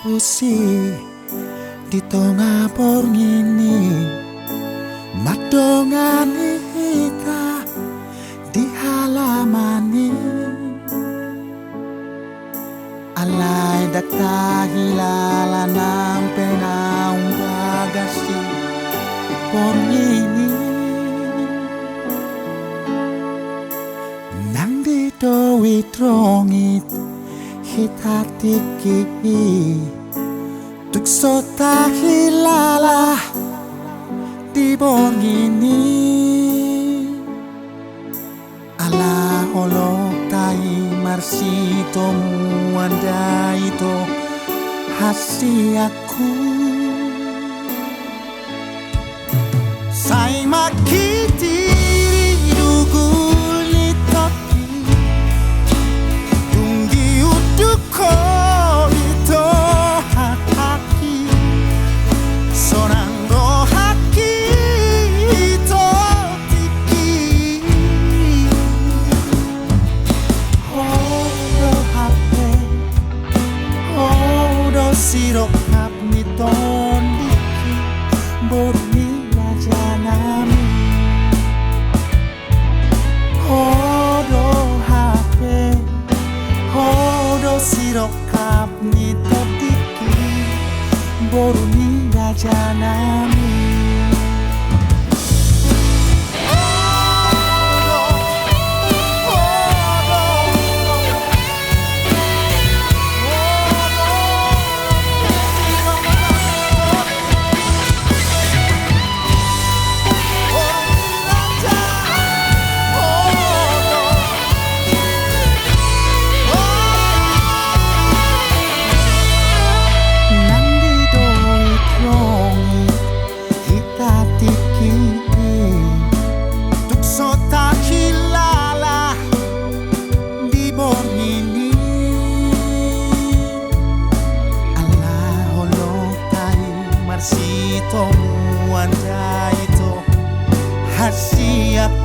pusi di tengah borngini madongani kita di halamani alai data hilala nampe naung bagasi borngini nang di dowi trongit hitatiki tuk sota hilala di borngini ala olok tai marsito muanda itu hasi aku sai makiti dugul ni toki dunggi uduko itu haki sonang rohaki itu tiki hodo hape hodo sirok hap ni tondiki borni lajanami hodo hape hodo sirok hap ni tondiki borni lajanami Sito muanda itu hasi aku